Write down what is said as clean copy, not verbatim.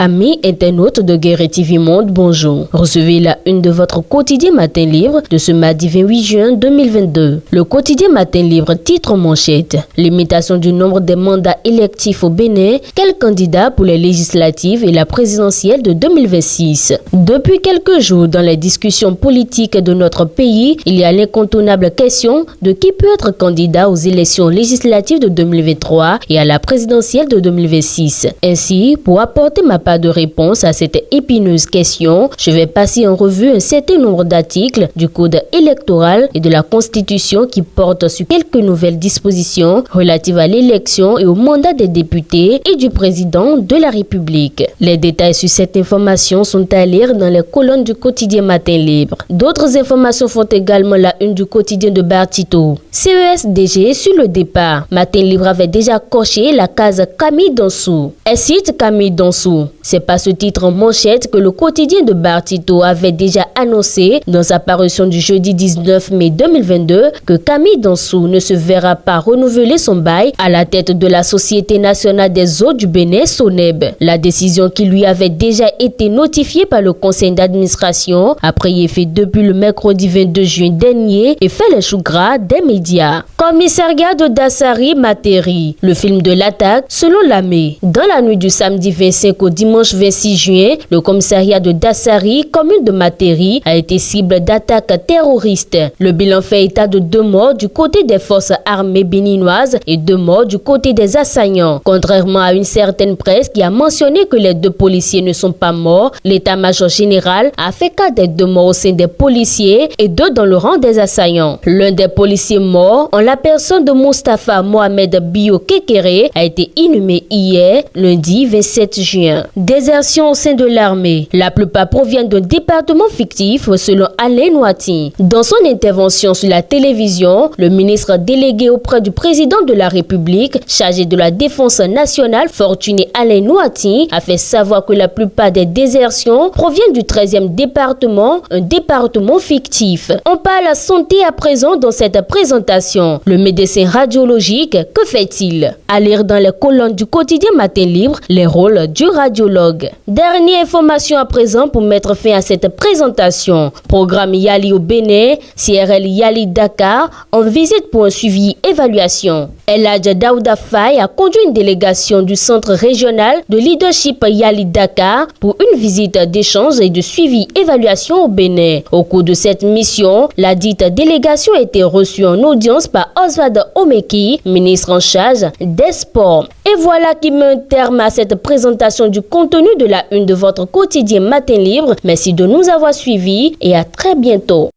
Amis internautes de Guerre TV Monde, bonjour. Recevez la une de votre quotidien Matin Libre de ce mardi 28 juin 2022. Le quotidien Matin Libre titre manchette: limitation du nombre des mandats électifs au Bénin, quels candidats pour les législatives et la présidentielle de 2026. Depuis quelques jours, dans les discussions politiques de notre pays, il y a l'incontournable question de qui peut être candidat aux élections législatives de 2023 et à la présidentielle de 2026. Ainsi, pour apporter ma part de réponse à cette épineuse question, je vais passer en revue un certain nombre d'articles du Code électoral et de la Constitution qui portent sur quelques nouvelles dispositions relatives à l'élection et au mandat des députés et du président de la République. Les détails sur cette information sont à lire dans les colonnes du quotidien Matin Libre. D'autres informations font également la une du quotidien de Bartito. CESDG sur le départ. Matin Libre avait déjà coché la case Camille Dansou. Elle cite Camille Dansou. C'est pas ce titre en manchette que le quotidien de Bartito avait déjà annoncé dans sa parution du jeudi 19 mai 2022 que Camille Dansou ne se verra pas renouveler son bail à la tête de la Société nationale des eaux du Bénin, SONEB. La décision qui lui avait déjà été notifiée par le conseil d'administration a pris effet depuis le mercredi 22 juin dernier et fait les choux gras des médias. Commissariat de Dassari Materi, le film de l'attaque selon l'AME. Dans la nuit du samedi 25 au dimanche 26 juin, le commissariat de Dassari, commune de Materi, a été cible d'attaques terroristes. Le bilan fait état de 2 morts du côté des forces armées béninoises et 2 morts du côté des assaillants. Contrairement à une certaine presse qui a mentionné que les 2 policiers ne sont pas morts, l'état-major général a fait cas des 2 morts au sein des policiers et 2 dans le rang des assaillants. L'un des policiers morts, en la personne de Mustapha Mohamed Bio Kekere, a été inhumé hier, lundi 27 juin. Désertion au sein de l'armée. La plupart proviennent d'un département fictif, selon Alain Noati. Dans son intervention sur la télévision, le ministre délégué auprès du président de la République, chargé de la défense nationale, Fortuné Alain Noati, a fait savoir que la plupart des désertions proviennent du 13e département, un département fictif. On parle à santé à présent dans cette présentation. Le médecin radiologique, que fait-il? À lire dans les colonnes du quotidien Matin Libre, les rôles du radiologue. Dernière information à présent pour mettre fin à cette présentation. Programme Yali au Bénin, CRL Yali Dakar, en visite pour un suivi évaluation. El Hadj Daouda Faye a conduit une délégation du centre régional de leadership Yali Dakar pour une visite d'échange et de suivi évaluation au Bénin. Au cours de cette mission, la dite délégation a été reçue en audience par Oswald Omeki, ministre en charge des sports. Et voilà qui met un terme à cette présentation du contenu de la une de votre quotidien Matin Libre. Merci de nous avoir suivis et à très bientôt.